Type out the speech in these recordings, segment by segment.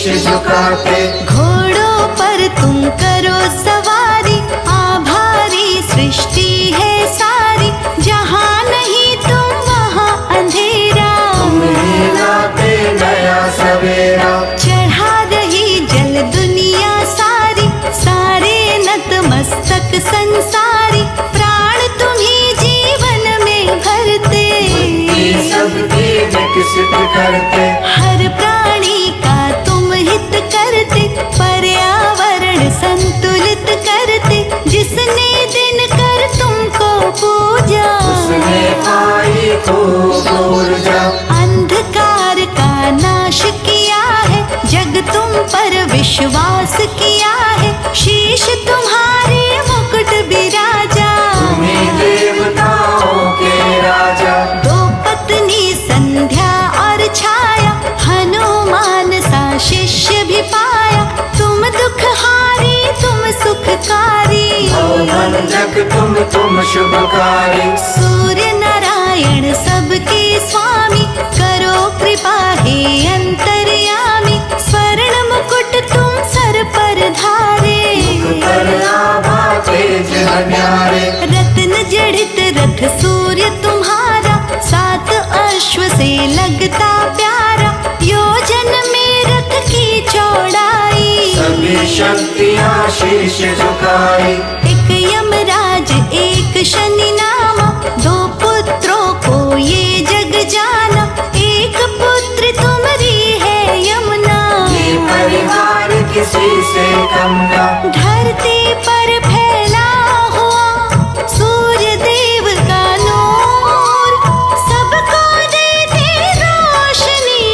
झुकाते। घोड़ों पर तुम करो सवारी, आभारी सृष्टि है सारी, जहाँ नहीं तुम वहाँ अंधेरा। तुम्हें लाते नया सवेरा, चढ़ा रही जल दुनिया सारी, सारे नतमस्तक संसारी, प्राण तुम्ही जीवन में भरते। सबकी विकसित करते, हर प्राणी का तुम हित करते, पर्यावरण संतुलित करते, जिसने दिन कर तुमको पूजा, उसने पाई खूब ऊर्जा। अंधकार का नाश किया है, जग तुम पर विश्वास किया है, शीश तुम्हारे मुकुट विराजा। तुम्हें देवताओं के राजा, दो पत्नी संध्या और छाया, हनुमान सा शिष्य भी पाया, तुम दुखहारी तुम सुखकारी। भवभंजक तुम शुभकारी। सूर्य नारायण सबके स्वामी, करो कृपा हे अंतर्यामी, स्वर्ण मुकुट तुम सर पर धारे। पर आभा तेज न्यारे, रत्न जड़ित रथ सूर्य तुम्हारा, सात अश्व से लगता प्यारा, योजन में रथ की चौड़ाई। सभी शक्तियाँ शीश झुकाई। एक यमराज एक शनि नामा, दो पुत्रों को ये जग जाना, एक पुत्र तुम्हारी है यमुना। ये परिवार किसी से कम ना, धरती पर फैला हुआ सूर्य देव का नूर, सबको देते रोशनी,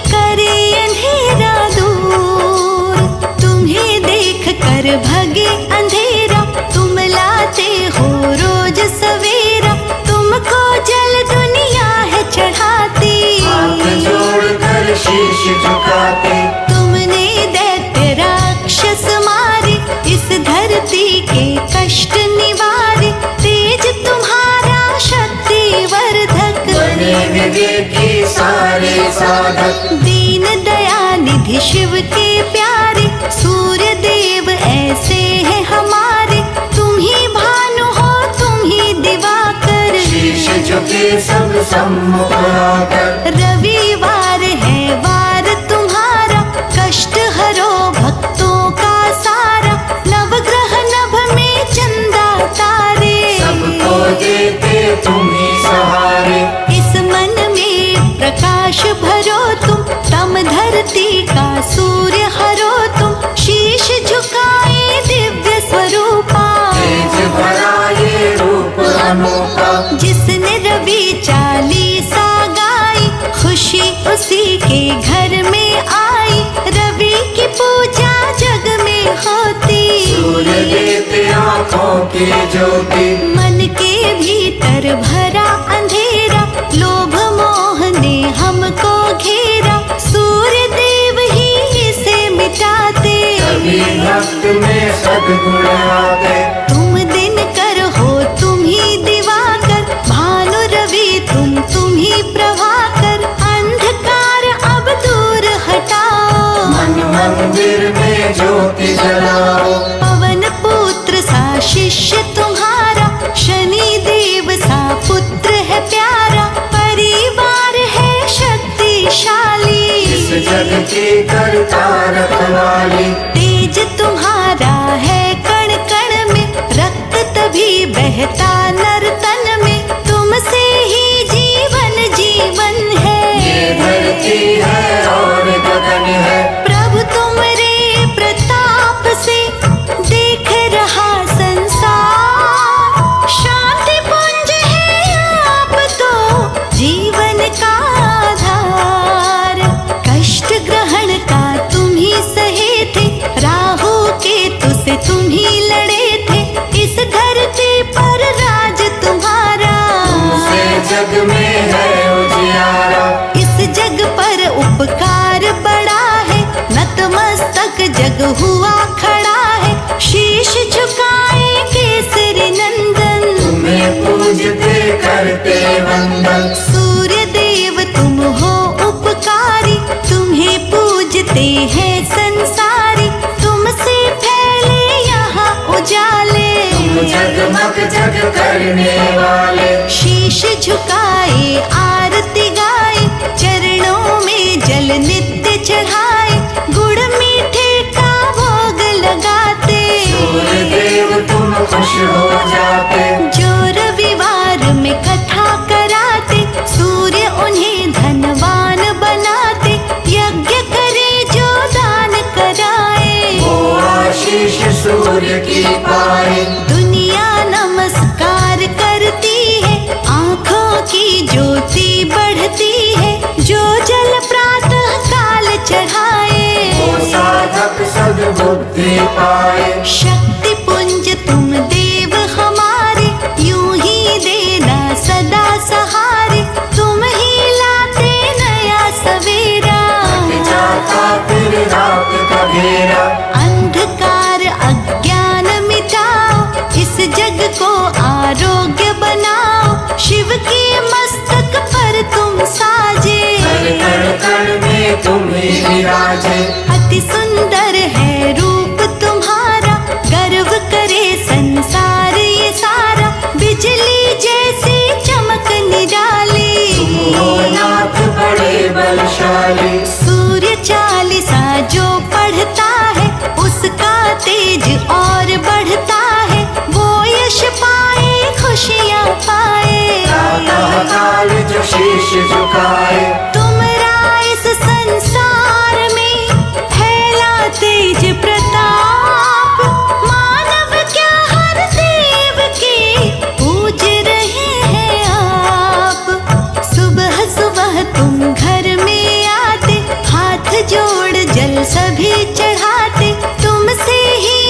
करे अंधेरा दूर। तुम्हें देख कर भगे अंधेरा, तुम लाते हो रोज सवेरा, तुमको जल दुनिया है चढ़ाती। हाथ जोड़कर शीश झुकाते, तुमने दैत्य राक्षस मारे, इस धरती के कष्ट निवारे, तेज तुम्हारा शक्ति वर्धक। बने विवेकी सारे साधक, दीन दया निधि शिव के प्यारे, सूर्य देव ऐसे हैं हमारे, तुम ही भानु हो तुम ही दिवाकर। शीश झुके सब सम्मुख आकर, रविवार है वार तुम्हारा, कष्ट हरो भक्तों का सारा, नवग्रह नभ में चंदा तारे। सबको देते तुम ही सहारे। इस मन में प्रकाश भरो तुम, तम धरती का सूर्य हरो तुम, शीश झुकाए दिव्य स्वरूपा। तेज भरा ये रूप अनूठा, जिसने रवि चालीसा गाई, खुशी उसी के घर में आई, रवि की पूजा जग में होती। सूर्य देते आँखों की ज्योति, मन के भीतर भरा अंधेरा, लोभ मोह ने हमको घेरा, सूर्य देव ही इसे मिटाते। सभी भक्त में सद्गुण आते, तुम दिन कर हो तुम ही दिवाकर, भानु रवि तुम ही प्रभाकर, अंधकार अब दूर हटाओ। मन मंदिर में ज्योति जलाओ। पवन पुत्र सा शिष्य तुम्हारा, शनि देव सा पुत्र है प्यारा, परिवार है शक्तिशाली। इस जग की करता रखवाली, तेज तुम्हारा है कण कण में, रक्त तभी बहता नर तन में, तुमसे ही जीवन जीवन है। ये धरती है और गगन है, प्रभु तुमरे प्रताप से देख रहा संसार, शांति पुंज है आप तो जीवन का आधार। कष्ट ग्रहण का तुम ही सहे थे, राहु केतु से तुम ही लड़े थे, इस धरती पर राज तुम्हारा। तुमसे जग में है उजियारा, इस जग पर उपकार बड़ा है, नतमस्तक जग हुआ खड़ा है, शीश झुकाए केसरी नंदन। तुम्हें पूजते करते वंदन, सूर्य देव तुम हो उपकारी, तुम्हें पूज पूजते हैं संसारी, तुमसे फैले यहाँ उजाले। तुम जगमग जग करने वाले, शीश झुकाए आरती गाए, चरणों में जल नित्य चढ़ाए, गुड़ मीठे का भोग लगाते। सूर्य देव तुम खुश हो जाते, जो रविवार में कथा कराते, सूर्य उन्हें धनवान बनाते, यज्ञ करे जो दान कराए, वो आशीष सूर्य की पाए। दुनिया नमस्कार करती है, आँखों की ज्योति बढ़ती है, जो जल प्रातः काल चढ़ाए, वो साधक सद्बुद्धि पाए। शक्ति पुंज तुम देव हमारे, यूं ही देना सदा सहारे, तुम ही लाते नया सवेरा। जाता फिर रात का घेरा, अंधकार अज्ञान मिटाओ, इस जग को आरोग्य बनाओ, शिव के मस्तक पर तुम साजे, हर कण कण में तुम ही विराजे। अति सुंदर है रूप तुम्हारा, गर्व करे संसार ये सारा, बिजली जैसी चमक निराली, हो नाथ बड़े बलशाली, सूर्य चालीसा जो पढ़ता है, उसका तेज और बढ़ता है, वो यश पाए खुशियाँ पाए। प्रातः काल जो शीश झुकाए, तुमरा इस संसार में फैला तेज प्रताप, मानव क्या हर देव के पूज रहे हैं आप। सुबह सुबह तुम घर में आते, हाथ जोड़ जल सभी चढ़ाते, तुमसे ही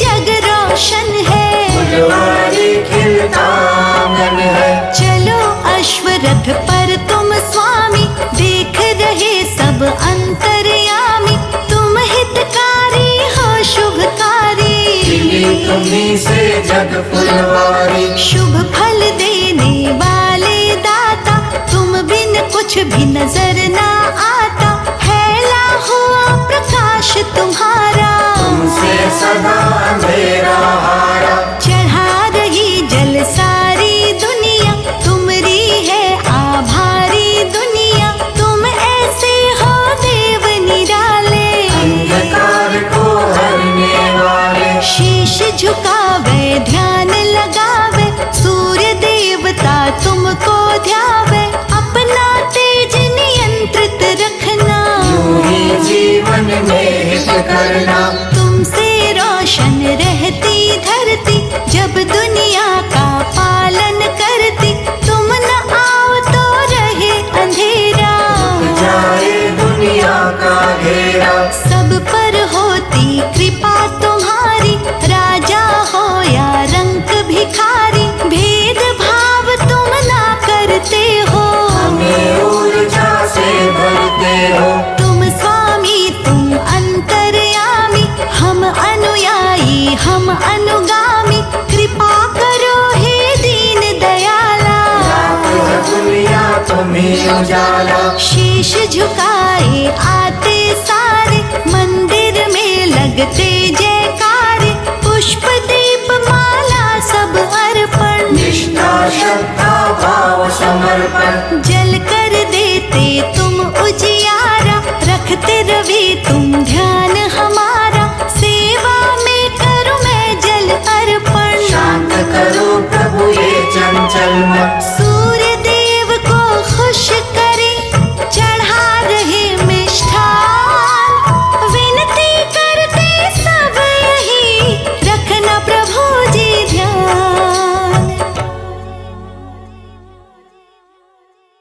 जग रोशन है, फुलवारी खिलता आंगन है। चलो अश्वरथ पर तुम स्वामी, देख रहे सब अंतर्यामी, तुम हितकारी हो शुभकारी, खिली तुम्हीं से जग फुलवारी। शुभ फल देने वाले दाता, तुम बिन कुछ भी नजर ना आता, फैला हुआ प्रकाश तुम्हारा, तुमसे सदा अंधेरा हारा। चढ़ा रही जल सारी दुनिया, तुमरी है आभारी दुनिया, तुम ऐसे हो देव निराले, अंधकार को हरने वाले, शीश झुकावे ध्यान लगावे, सूर्य देवता तुमको ध्यावे, अपना तेज नियंत्रित रखना, यूं ही जीवन में हित करना। तुमसे रोशन रहती धरती, जब दुनिया का पालन करती, तुम न आओ तो रहे अंधेरा, जाए दुनिया का घेरा। सब पर होती कृपा तुम्हारी, राजा हो या रंक भिखारी, भेद भाव तुम ना करते हो, हमें ऊर्जा से भरते हो। तुम स्वामी तुम अंतर्यामी, हम अनुयायी हम अनुगामी, कृपा करो हे दीन दयाला, रात है दुनिया तुम्हीं उजाला। शीश झुकाए